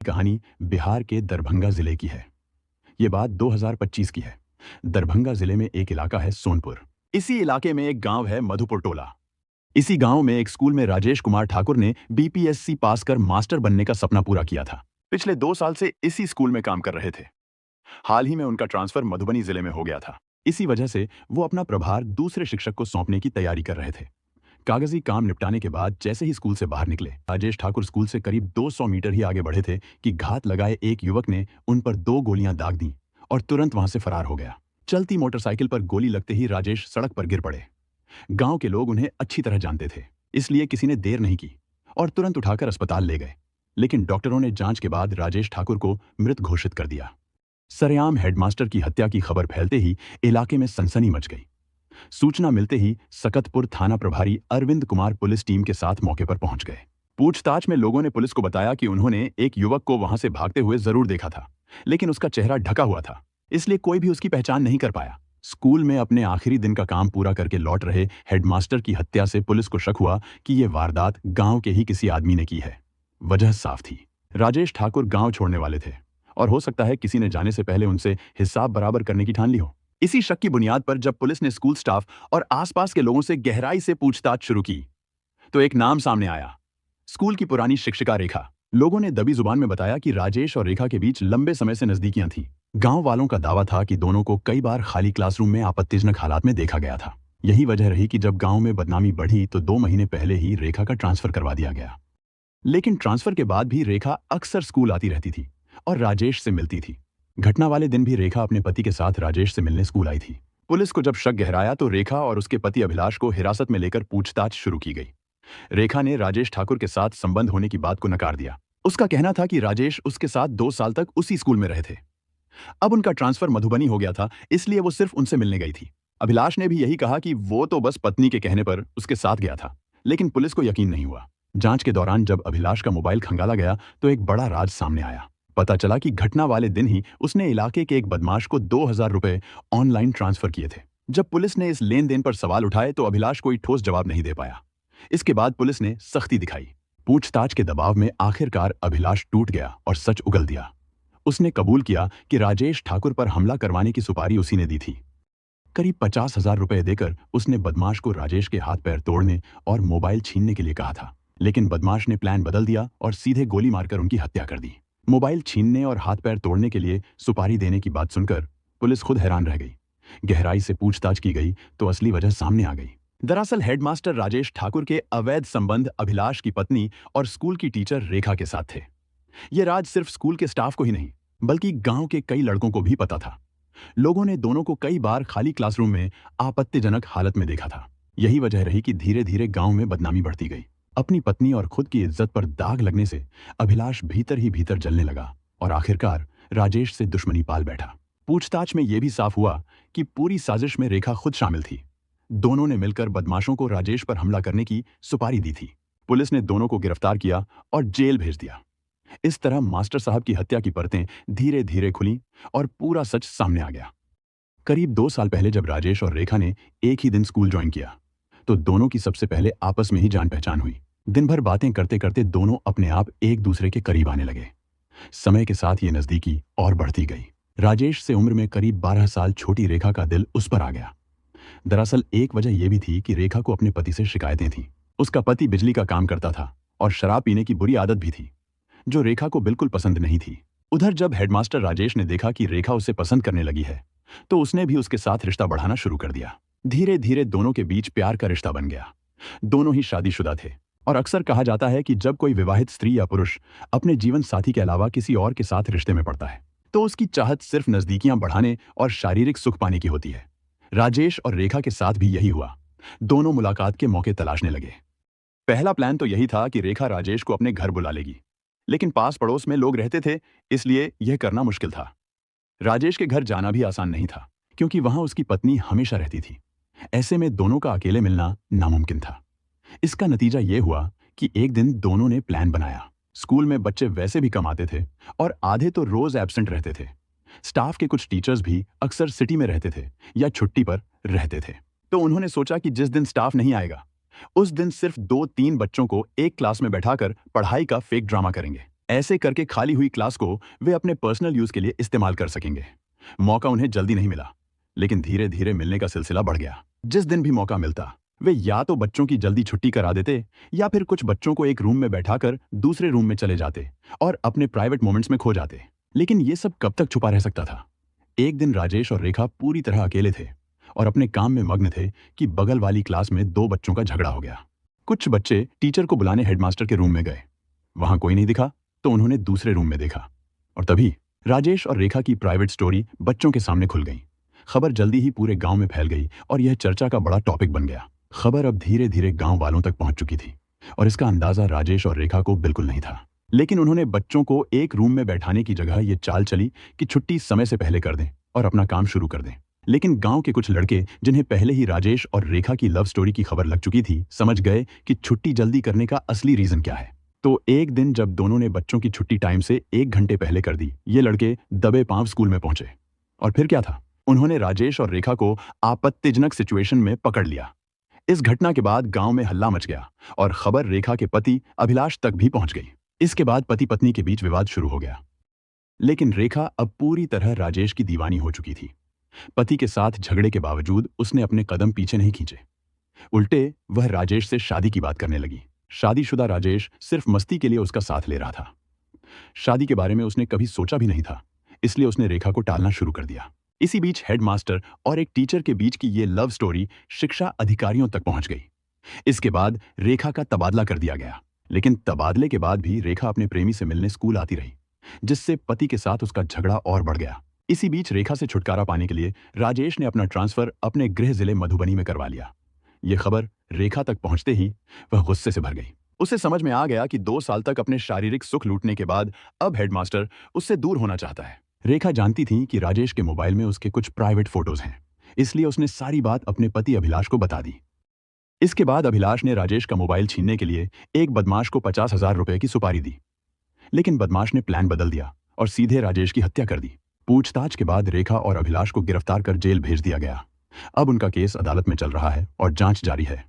कहानी बिहार के दरभंगा जिले की है। ये बात 2025 की है। दरभंगा जिले में एक इलाका है सोनपुर। इसी इलाके में एक गांव है मधुपुर टोला। इसी गांव में एक स्कूल में राजेश कुमार ठाकुर ने बीपीएससी पास कर मास्टर बनने का सपना पूरा किया था। पिछले 2 साल से इसी स्कूल में काम कर रहे थे। हाल ही में उनका ट्रांसफर मधुबनी जिले में हो गया था। इसी वजह से वो अपना प्रभार दूसरे शिक्षक को सौंपने की तैयारी कर रहे थे। कागजी काम निपटाने के बाद जैसे ही स्कूल से बाहर निकले, राजेश ठाकुर स्कूल से करीब 200 मीटर ही आगे बढ़े थे कि घात लगाए एक युवक ने उन पर 2 गोलियां दाग दी और तुरंत वहां से फरार हो गया। चलती मोटरसाइकिल पर गोली लगते ही राजेश सड़क पर गिर पड़े। गांव के लोग उन्हें अच्छी तरह जानते थे, इसलिए किसी ने देर नहीं की और तुरंत उठाकर अस्पताल ले गए। लेकिन डॉक्टरों ने जांच के बाद राजेश ठाकुर को मृत घोषित कर दिया। सरेआम हेडमास्टर की हत्या की खबर फैलते ही इलाके में सनसनी मच गई। सूचना मिलते ही सकतपुर थाना प्रभारी अरविंद कुमार पुलिस टीम के साथ मौके पर पहुंच गए। पूछताछ में लोगों ने पुलिस को बताया कि उन्होंने एक युवक को वहां से भागते हुए जरूर देखा था, लेकिन उसका चेहरा ढका हुआ था, इसलिए कोई भी उसकी पहचान नहीं कर पाया। स्कूल में अपने आखिरी दिन का काम पूरा करके लौट रहे हेडमास्टर की हत्या से पुलिस को शक हुआ कि यह वारदात गांव के ही किसी आदमी ने की है। वजह साफ थी, राजेश ठाकुर गांव छोड़ने वाले थे और हो सकता है किसी ने जाने से पहले उनसे हिसाब बराबर करने की ठान ली हो। इसी शक की बुनियाद पर जब पुलिस ने स्कूल स्टाफ और आसपास के लोगों से गहराई से पूछताछ शुरू की, तो एक नाम सामने आया, स्कूल की पुरानी शिक्षिका रेखा। लोगों ने दबी जुबान में बताया कि राजेश और रेखा के बीच लंबे समय से नजदीकियां थीं। गांव वालों का दावा था कि दोनों को कई बार खाली क्लासरूम में आपत्तिजनक हालात में देखा गया था। यही वजह रही कि जब गांव में बदनामी बढ़ी तो 2 महीने पहले ही रेखा का ट्रांसफर करवा दिया गया। लेकिन ट्रांसफर के बाद भी रेखा अक्सर स्कूल आती रहती थी और राजेश से मिलती थी। घटना वाले दिन भी रेखा अपने पति के साथ राजेश से मिलने स्कूल आई थी। पुलिस को जब शक गहराया तो रेखा और उसके पति अभिलाष को हिरासत में लेकर पूछताछ शुरू की गई। रेखा ने राजेश ठाकुर के साथ संबंध होने की बात को नकार दिया। उसका कहना था कि राजेश उसके साथ 2 साल तक उसी स्कूल में रहे थे। अब उनका ट्रांसफर मधुबनी हो गया था, इसलिए वो सिर्फ उनसे मिलने गई थी। अभिलाष ने भी यही कहा कि वो तो बस पत्नी के कहने पर उसके साथ गया था, लेकिन पुलिस को यकीन नहीं हुआ। जांच के दौरान जब अभिलाष का मोबाइल खंगाला गया तो एक बड़ा राज सामने आया। पता चला कि घटना वाले दिन ही उसने इलाके के एक बदमाश को 2000 रुपए ऑनलाइन ट्रांसफर किए थे। जब पुलिस ने इस लेन देन पर सवाल उठाए तो अभिलाष कोई ठोस जवाब नहीं दे पाया। इसके बाद पुलिस ने सख्ती दिखाई। पूछताछ के दबाव में आखिरकार अभिलाष टूट गया और सच उगल दिया। उसने कबूल किया कि राजेश ठाकुर पर हमला करवाने की सुपारी उसी ने दी थी। करीब 50,000 रुपए देकर उसने बदमाश को राजेश के हाथ पैर तोड़ने और मोबाइल छीनने के लिए कहा था, लेकिन बदमाश ने प्लान बदल दिया और सीधे गोली मारकर उनकी हत्या कर दी। मोबाइल छीनने और हाथ पैर तोड़ने के लिए सुपारी देने की बात सुनकर पुलिस खुद हैरान रह गई। गहराई से पूछताछ की गई तो असली वजह सामने आ गई। दरअसल हेडमास्टर राजेश ठाकुर के अवैध संबंध अभिलाष की पत्नी और स्कूल की टीचर रेखा के साथ थे। यह राज सिर्फ स्कूल के स्टाफ को ही नहीं, बल्कि गांव के कई लड़कों को भी पता था। लोगों ने दोनों को कई बार खाली क्लासरूम में आपत्तिजनक हालत में देखा था। यही वजह रही कि धीरे धीरे गांव में बदनामी बढ़ती गई। अपनी पत्नी और खुद की इज्जत पर दाग लगने से अभिलाष भीतर ही भीतर जलने लगा और आखिरकार राजेश से दुश्मनी पाल बैठा। पूछताछ में यह भी साफ हुआ कि पूरी साजिश में रेखा खुद शामिल थी। दोनों ने मिलकर बदमाशों को राजेश पर हमला करने की सुपारी दी थी। पुलिस ने दोनों को गिरफ्तार किया और जेल भेज दिया। इस तरह मास्टर साहब की हत्या की परतें धीरे धीरे खुली और पूरा सच सामने आ गया। करीब 2 साल पहले जब राजेश और रेखा ने एक ही दिन स्कूल ज्वाइन किया तो दोनों की सबसे पहले आपस में ही जान पहचान हुई। दिन भर बातें करते करते दोनों अपने आप एक दूसरे के करीब आने लगे। समय के साथ ये नजदीकी और बढ़ती गई। राजेश से उम्र में करीब 12 साल छोटी रेखा का दिल उस पर आ गया। दरअसल एक वजह यह भी थी कि रेखा को अपने पति से शिकायतें थीं। उसका पति बिजली का काम करता था और शराब पीने की बुरी आदत भी थी, जो रेखा को बिल्कुल पसंद नहीं थी। उधर जब हेडमास्टर राजेश ने देखा कि रेखा उसे पसंद करने लगी है तो उसने भी उसके साथ रिश्ता बढ़ाना शुरू कर दिया। धीरे धीरे दोनों के बीच प्यार का रिश्ता बन गया। दोनों ही शादीशुदा थे और अक्सर कहा जाता है कि जब कोई विवाहित स्त्री या पुरुष अपने जीवन साथी के अलावा किसी और के साथ रिश्ते में पड़ता है तो उसकी चाहत सिर्फ नजदीकियां बढ़ाने और शारीरिक सुख पाने की होती है। राजेश और रेखा के साथ भी यही हुआ। दोनों मुलाकात के मौके तलाशने लगे। पहला प्लान तो यही था कि रेखा राजेश को अपने घर बुला लेगी, लेकिन पास पड़ोस में लोग रहते थे, इसलिए यह करना मुश्किल था। राजेश के घर जाना भी आसान नहीं था, क्योंकि वहां उसकी पत्नी हमेशा रहती थी। ऐसे में दोनों का अकेले मिलना नामुमकिन था। इसका नतीजा यह हुआ कि एक दिन दोनों ने प्लान बनाया। स्कूल में बच्चे वैसे भी कम आते थे और आधे तो रोज एब्सेंट रहते थे। स्टाफ के कुछ टीचर्स भी अक्सर सिटी में रहते थे या छुट्टी पर रहते थे। तो उन्होंने सोचा कि जिस दिन स्टाफ नहीं आएगा उस दिन सिर्फ 2-3 बच्चों को एक क्लास में बैठाकर पढ़ाई का फेक ड्रामा करेंगे। ऐसे करके खाली हुई क्लास को वे अपने पर्सनल यूज के लिए इस्तेमाल कर सकेंगे। मौका उन्हें जल्दी नहीं मिला, लेकिन धीरे धीरे मिलने का सिलसिला बढ़ गया। जिस दिन भी मौका मिलता, वे या तो बच्चों की जल्दी छुट्टी करा देते या फिर कुछ बच्चों को एक रूम में बैठाकर दूसरे रूम में चले जाते और अपने प्राइवेट मोमेंट्स में खो जाते। लेकिन ये सब कब तक छुपा रह सकता था? एक दिन राजेश और रेखा पूरी तरह अकेले थे और अपने काम में मग्न थे कि बगल वाली क्लास में दो बच्चों का झगड़ा हो गया। कुछ बच्चे टीचर को बुलाने हेडमास्टर के रूम में गए। वहां कोई नहीं दिखा तो उन्होंने दूसरे रूम में देखा और तभी राजेश और रेखा की प्राइवेट स्टोरी बच्चों के सामने खुल गई। खबर जल्दी ही पूरे गांव में फैल गई और यह चर्चा का बड़ा टॉपिक बन गया। खबर अब धीरे धीरे गांव वालों तक पहुंच चुकी थी और इसका अंदाजा राजेश और रेखा को बिल्कुल नहीं था। लेकिन उन्होंने बच्चों को एक रूम में बैठाने की जगह यह चाल चली कि छुट्टी समय से पहले कर दें और अपना काम शुरू कर दें। लेकिन गांव के कुछ लड़के, जिन्हें पहले ही राजेश और रेखा की लव स्टोरी की खबर लग चुकी थी, समझ गए कि छुट्टी जल्दी करने का असली रीजन क्या है। तो एक दिन जब दोनों ने बच्चों की छुट्टी टाइम से 1 घंटे पहले कर दी, ये लड़के दबे पांव स्कूल में पहुंचे। और फिर क्या था, उन्होंने राजेश और रेखा को आपत्तिजनक सिचुएशन में पकड़ लिया। इस घटना के बाद गांव में हल्ला मच गया और खबर रेखा के पति अभिलाष तक भी पहुंच गई। इसके बाद पति पत्नी के बीच विवाद शुरू हो गया। लेकिन रेखा अब पूरी तरह राजेश की दीवानी हो चुकी थी। पति के साथ झगड़े के बावजूद उसने अपने कदम पीछे नहीं खींचे। उल्टे वह राजेश से शादी की बात करने लगी। शादीशुदा राजेश सिर्फ मस्ती के लिए उसका साथ ले रहा था। शादी के बारे में उसने कभी सोचा भी नहीं था, इसलिए उसने रेखा को टालना शुरू कर दिया। इसी बीच हेडमास्टर और एक टीचर के बीच की ये लव स्टोरी शिक्षा अधिकारियों तक पहुंच गई। इसके बाद रेखा का तबादला कर दिया गया। लेकिन तबादले के बाद भी रेखा अपने प्रेमी से मिलने स्कूल आती रही, जिससे पति के साथ उसका झगड़ा और बढ़ गया। इसी बीच रेखा से छुटकारा पाने के लिए राजेश ने अपना ट्रांसफर अपने गृह जिले मधुबनी में करवा लिया। यह खबर रेखा तक पहुंचते ही वह गुस्से से भर गई। उसे समझ में आ गया कि 2 साल तक अपने शारीरिक सुख लूटने के बाद अब हेडमास्टर उससे दूर होना चाहता है। रेखा जानती थी कि राजेश के मोबाइल में उसके कुछ प्राइवेट फोटोज हैं, इसलिए उसने सारी बात अपने पति अभिलाष को बता दी। इसके बाद अभिलाष ने राजेश का मोबाइल छीनने के लिए एक बदमाश को 50,000 रुपए की सुपारी दी। लेकिन बदमाश ने प्लान बदल दिया और सीधे राजेश की हत्या कर दी। पूछताछ के बाद रेखा और अभिलाष को गिरफ्तार कर जेल भेज दिया गया। अब उनका केस अदालत में चल रहा है और जांच जारी है।